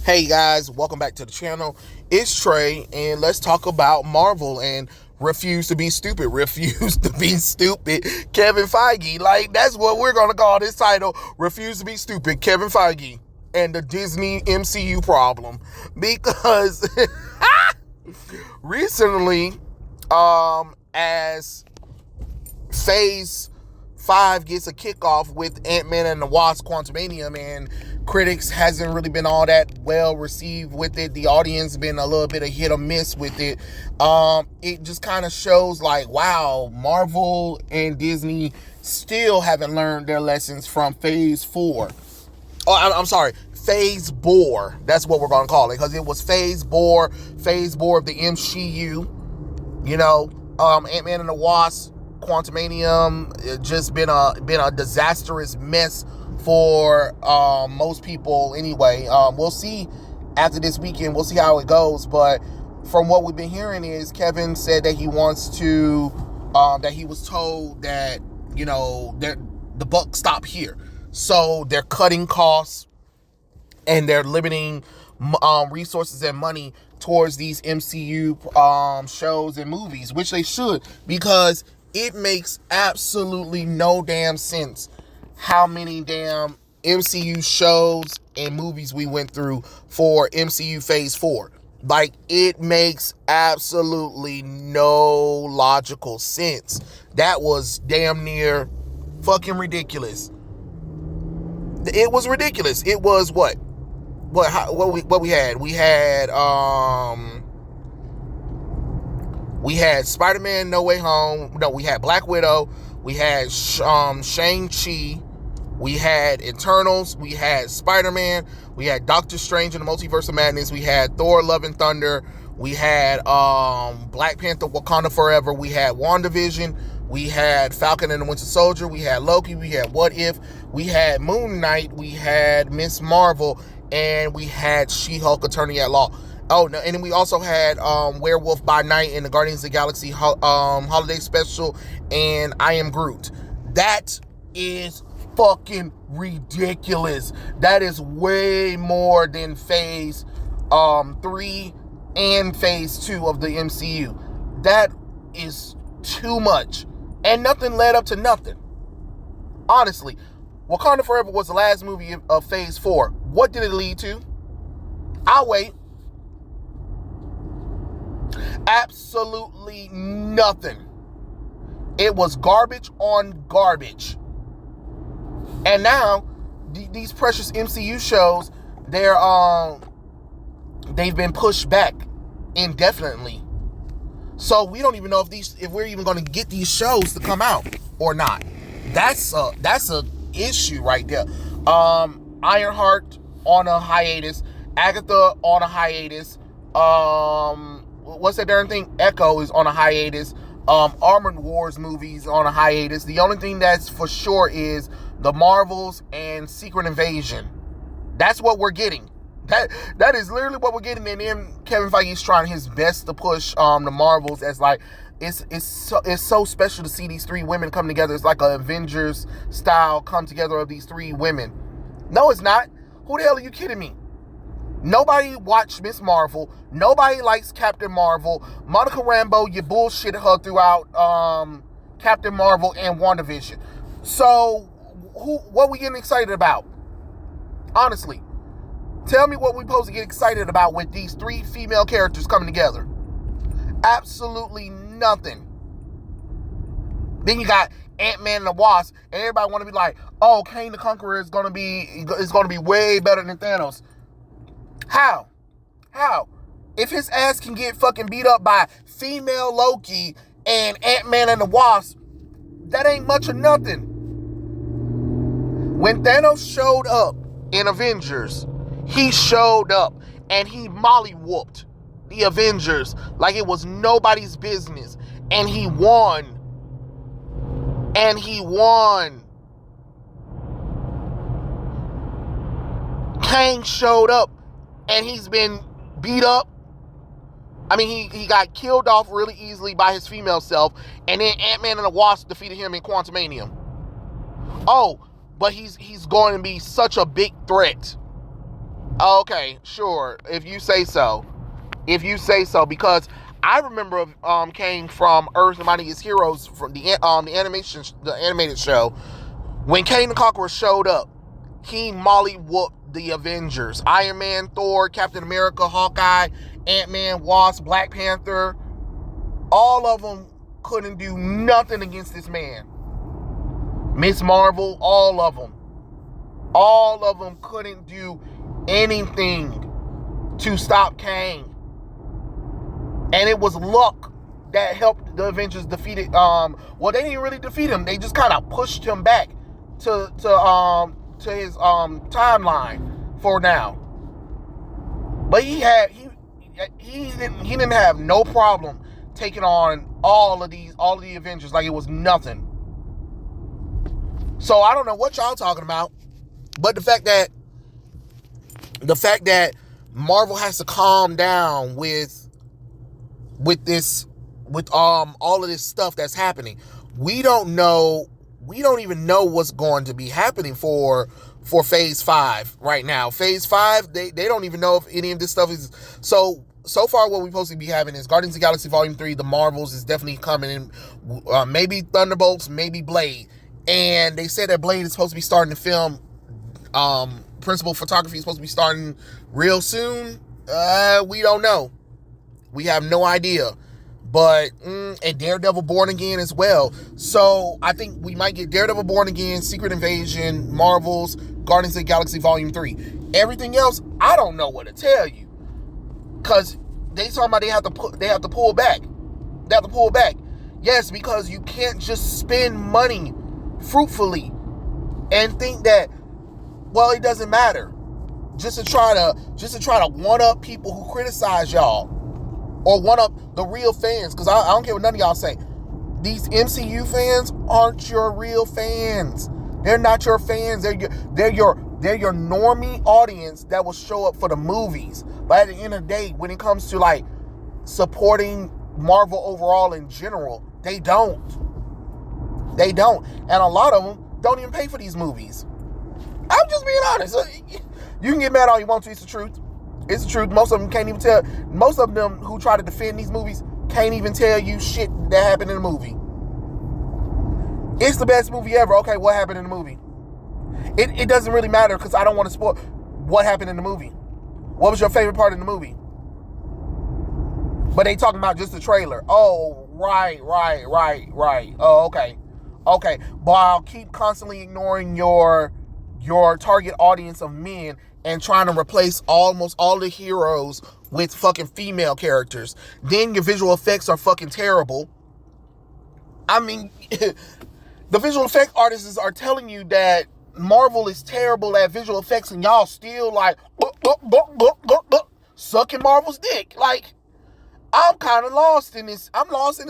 Hey guys, welcome back to the channel. It's Trey, and let's talk about Marvel and refuse to be stupid. Refuse to be stupid. Kevin Feige. Like, that's what we're going to call this title. Refuse to be stupid. Kevin Feige and the Disney MCU problem. Because recently, as Phase 5 gets a kickoff with Ant-Man and the Wasp: Quantumania, and critics hasn't really been all that well received with it. The audience been a little bit of hit or miss with it. It just kind of shows like, wow, Marvel and Disney still haven't learned their lessons from Phase 4. Oh, I'm sorry, Phase Bore. That's what we're going to call it, because it was Phase Bore of the MCU. You know, Ant-Man and the Wasp: Quantumania just been a disastrous mess for most people anyway. We'll see after this weekend. We'll see how it goes. But from what we've been hearing is Kevin said that he wants to, that he was told that, you know, the buck stopped here. So they're cutting costs and they're limiting resources and money towards these MCU shows and movies, which they should, because it makes absolutely no damn sense how many damn MCU shows and movies we went through for MCU Phase 4. Like, it makes absolutely no logical sense. That was damn near fucking ridiculous. It was ridiculous. It was what we had? We had Spider-Man No Way Home. No, we had Black Widow. We had Shang-Chi. We had Eternals. We had Spider-Man. We had Doctor Strange and the Multiverse of Madness. We had Thor: Love and Thunder. We had Black Panther: Wakanda Forever. We had WandaVision. We had Falcon and the Winter Soldier. We had Loki. We had What If. We had Moon Knight. We had Miss Marvel. And we had She-Hulk: Attorney at Law. Oh, no, and then we also had Werewolf by Night and the Guardians of the Galaxy holiday special and I Am Groot. That is fucking ridiculous. That is way more than Phase 3 and Phase 2 of the MCU. That is too much. And nothing led up to nothing. Honestly, Wakanda Forever was the last movie of Phase 4. What did it lead to? I'll wait. Absolutely nothing. It was garbage on garbage. And now these precious MCU shows, they've been pushed back indefinitely. So we don't even know if we're even going to get these shows to come out or not. That's a issue right there. Ironheart on a hiatus. Agatha on a hiatus. What's that darn thing? Echo is on a hiatus. Armored Wars movies on a hiatus. The only thing that's for sure is the Marvels and Secret Invasion. That's what we're getting. That is literally what we're getting. And then Kevin Feige is trying his best to push the Marvels as like it's so special to see these three women come together. It's like an Avengers style come together of these three women. No, it's not. Who the hell are you kidding me? Nobody watched Miss Marvel. Nobody likes Captain Marvel. Monica Rambeau, you bullshit her throughout Captain Marvel and WandaVision. So, what we getting excited about? Honestly, tell me what we supposed to get excited about with these three female characters coming together. Absolutely nothing. Then you got Ant-Man and the Wasp, and everybody want to be like, oh, Kang the Conqueror is gonna be way better than Thanos. How? If his ass can get fucking beat up by female Loki and Ant-Man and the Wasp, that ain't much of nothing. When Thanos showed up in Avengers, he showed up and he molly-whooped the Avengers like it was nobody's business. And he won. Kang showed up and he's been beat up. I mean, he got killed off really easily by his female self, and then Ant-Man and the Wasp defeated him in Quantumania. Oh, but he's going to be such a big threat Okay, sure. If you say so. If you say so, because I remember came from Earth's Mightiest Heroes from the animated show. When Kang the Conqueror showed up, he molly whooped the Avengers. Iron Man, Thor, Captain America, Hawkeye, Ant-Man, Wasp, Black Panther. All of them couldn't do nothing against this man. Miss Marvel, all of them. All of them couldn't do anything to stop Kang. And it was luck that helped the Avengers defeat it. Well, they didn't really defeat him. They just kind of pushed him back to his timeline for now. But he didn't have no problem taking on all of the Avengers like it was nothing. So I don't know what y'all talking about, but the fact that Marvel has to calm down with all of this stuff that's happening. We don't even know what's going to be happening for Phase 5 right now. Phase 5, they don't even know if any of this stuff is so far. What we're supposed to be having is Guardians of the Galaxy Volume 3, The Marvels is definitely coming in, maybe Thunderbolts, maybe Blade. And they said that Blade is supposed to be starting to film, principal photography is supposed to be starting real soon. We don't know. We have no idea. But, and Daredevil Born Again as well. So, I think we might get Daredevil Born Again, Secret Invasion, Marvels, Guardians of the Galaxy Volume 3. Everything else, I don't know what to tell you. Because they talking about they have to pull back. They have to pull back. Yes, because you can't just spend money fruitfully and think that, well, it doesn't matter. Just to try to one up people who criticize y'all. Or one up the real fans, because I don't care what none of y'all say. These MCU fans aren't your real fans. They're not your fans. They're your normie audience that will show up for the movies. But at the end of the day, when it comes to like supporting Marvel overall in general, they don't. They don't, and a lot of them don't even pay for these movies. I'm just being honest. You can get mad all you want to. It's the truth. It's the truth. Most of them can't even tell. Most of them who try to defend these movies can't even tell you shit that happened in the movie. It's the best movie ever. Okay, what happened in the movie? It doesn't really matter because I don't want to spoil what happened in the movie. What was your favorite part in the movie? But they talking about just the trailer. Oh, right. Oh, okay. But I'll keep constantly ignoring your target audience of men and trying to replace almost all the heroes with fucking female characters. Then your visual effects are fucking terrible. I mean, the visual effect artists are telling you that Marvel is terrible at visual effects, and y'all still like sucking Marvel's dick. Like, I'm kind of lost in this. I'm lost in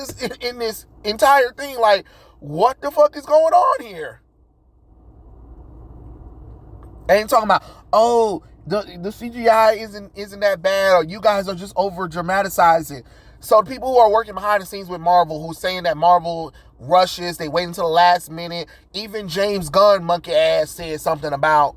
this entire thing. Like, what the fuck is going on here? Ain't talking about, oh, the CGI isn't that bad, or you guys are just over dramatizing. So the people who are working behind the scenes with Marvel, who's saying that Marvel rushes, they wait until the last minute. Even James Gunn, monkey ass, said something about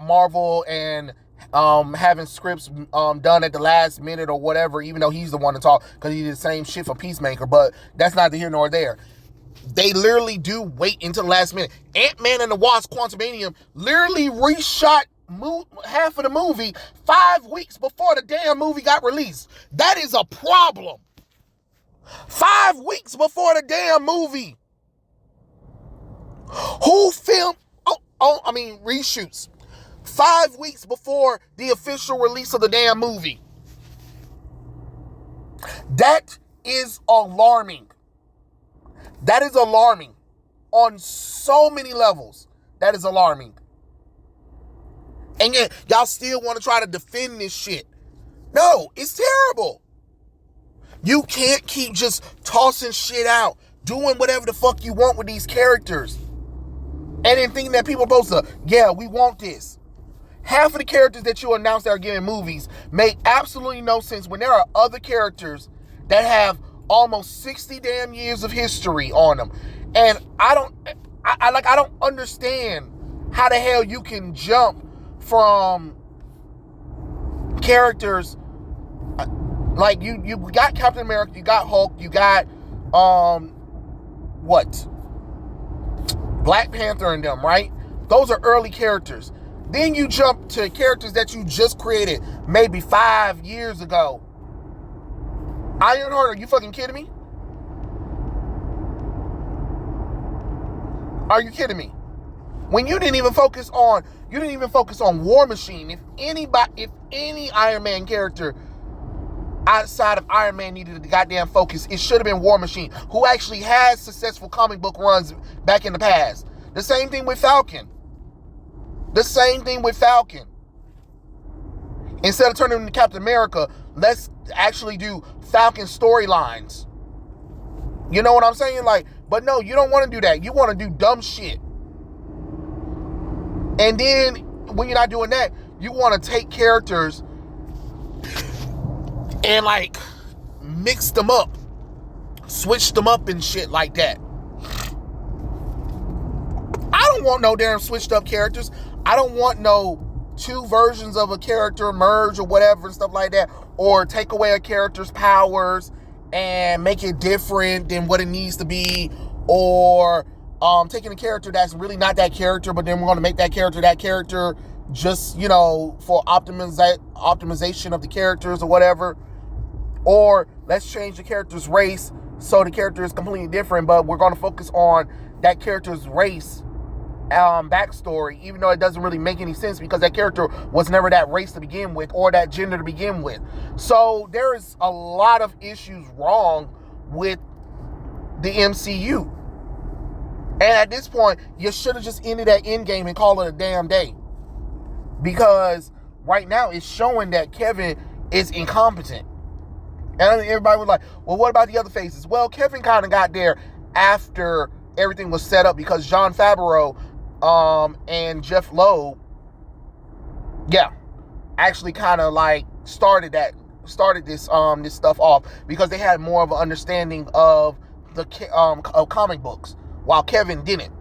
Marvel and having scripts done at the last minute or whatever, even though he's the one to talk because he did the same shit for Peacemaker. But that's neither here nor there. They literally do wait until the last minute. Ant-Man and the Wasp: Quantumanium literally reshot half of the movie 5 weeks before the damn movie got released. That is a problem. 5 weeks before the damn movie. Who filmed? Reshoots. 5 weeks before the official release of the damn movie. That is alarming. That is alarming on so many levels. That is alarming. And yet, y'all still want to try to defend this shit. No, it's terrible. You can't keep just tossing shit out, doing whatever the fuck you want with these characters. And then thinking that people are supposed to, yeah, we want this. Half of the characters that you announce that are getting movies make absolutely no sense when there are other characters that have almost 60 damn years of history on them. And I don't understand how the hell you can jump from characters like you got Captain America, you got Hulk, you got Black Panther and them, right? Those are early characters. Then you jump to characters that you just created maybe 5 years ago. Ironheart, are you fucking kidding me? Are you kidding me? When you didn't even focus on War Machine. If any Iron Man character outside of Iron Man needed a goddamn focus, it should have been War Machine, who actually has successful comic book runs back in the past. The same thing with Falcon. Instead of turning him to Captain America, let's actually do Falcon storylines. You know what I'm saying? Like, but no, you don't want to do that. You want to do dumb shit. And then when you're not doing that, you want to take characters and like mix them up, switch them up and shit like that. I don't want no damn switched up characters. I don't want no two versions of a character merge or whatever and stuff like that, or take away a character's powers and make it different than what it needs to be, or taking a character that's really not that character, but then we're going to make that character just, you know, for optimization of the characters or whatever. Or let's change the character's race so the character is completely different, but we're going to focus on that character's race backstory, even though it doesn't really make any sense because that character was never that race to begin with or that gender to begin with. So there is a lot of issues wrong with the MCU. And at this point, you should have just ended that Endgame and called it a damn day. Because right now it's showing that Kevin is incompetent. And everybody was like, well, what about the other phases? Well, Kevin kind of got there after everything was set up because Jon Favreau and Jeff Loeb, actually kind of like started this stuff off because they had more of an understanding of the of comic books, while Kevin didn't.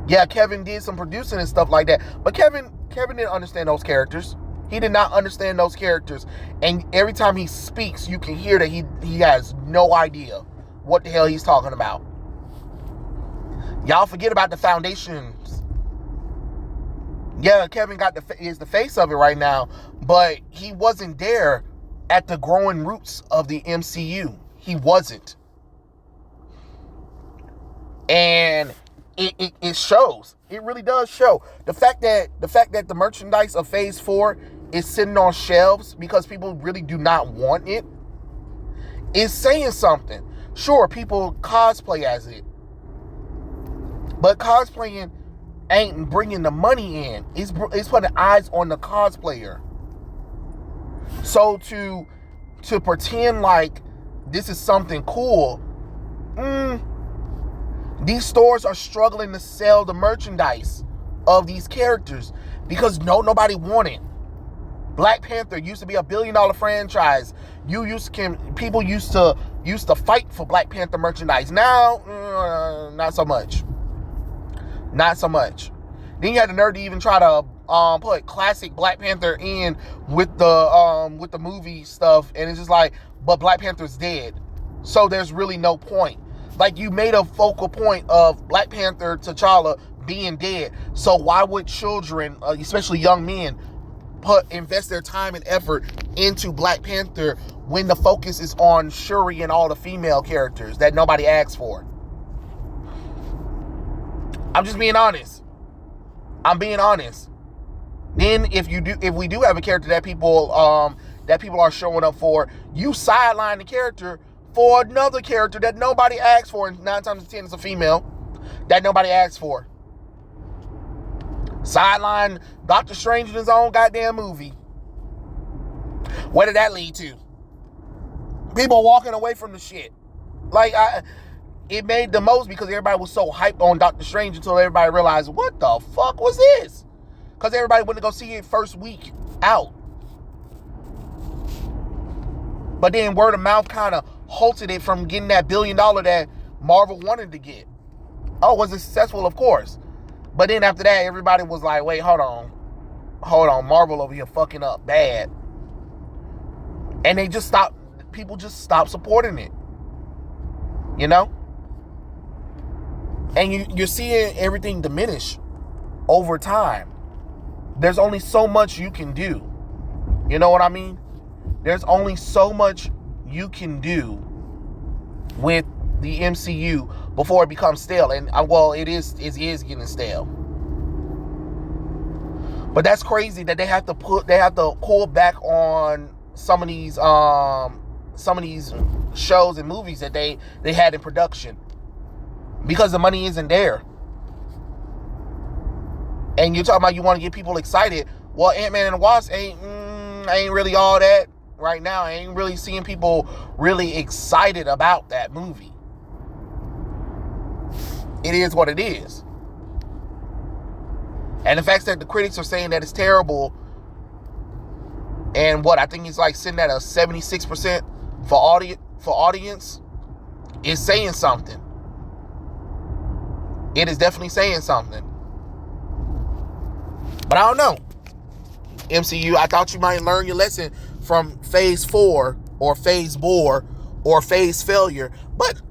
Yeah, Kevin did some producing and stuff like that, but Kevin didn't understand those characters. He did not understand those characters, and every time he speaks, you can hear that he has no idea what the hell he's talking about. Y'all forget about the foundations. Yeah, Kevin is the face of it right now, but he wasn't there at the growing roots of the MCU. He wasn't. And it shows. It really does show. The fact that the merchandise of Phase 4 is sitting on shelves because people really do not want it is saying something. Sure, people cosplay as it, but cosplaying ain't bringing the money in. It's putting eyes on the cosplayer. So to pretend like this is something cool, these stores are struggling to sell the merchandise of these characters because nobody wanted. Black Panther used to be $1 billion franchise. People used to fight for Black Panther merchandise. Now, not so much. Not so much. Then you had the nerve to even try to put classic Black Panther in with the movie stuff, and it's just like, but Black Panther's dead, so there's really no point. Like, you made a focal point of Black Panther T'Challa being dead, so why would children, especially young men, invest their time and effort into Black Panther when the focus is on Shuri and all the female characters that nobody asked for? I'm just being honest. I'm being honest. Then if we do have a character that people are showing up for, you sideline the character for another character that nobody asked for, and 9 times out of 10 it's a female that nobody asked for. Sideline Doctor Strange in his own goddamn movie. What did that lead to? People walking away from the shit. Like, it made the most because everybody was so hyped on Doctor Strange until everybody realized, what the fuck was this? Because everybody went to go see it first week out. But then word of mouth kind of halted it from getting that $1 billion that Marvel wanted to get. Oh, was it successful? Of course. But then after that, everybody was like, wait, hold on, Marvel over here fucking up bad. And they just stopped, people just stopped supporting it. You know? And you're seeing everything diminish over time. There's only so much you can do. You know what I mean? There's only so much you can do with the MCU before it becomes stale. And well, it is getting stale. But that's crazy that they have to pull back on some of these shows and movies that they had in production because the money isn't there. And you're talking about you want to get people excited. Well, Ant-Man and the Wasp ain't really all that right now. I ain't really seeing people really excited about that movie. It is what it is. And the fact that the critics are saying that it's terrible, and I think it's like sitting at a 76% for audience, is saying something. It is definitely saying something. But I don't know. MCU, I thought you might learn your lesson from Phase 4 or Phase Bore or Phase Failure. But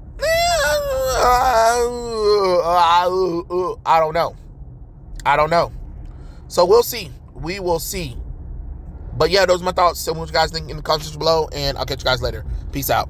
I don't know. So we'll see. We will see. But yeah, those are my thoughts. Tell me what you guys think in the comments below, and I'll catch you guys later. Peace out.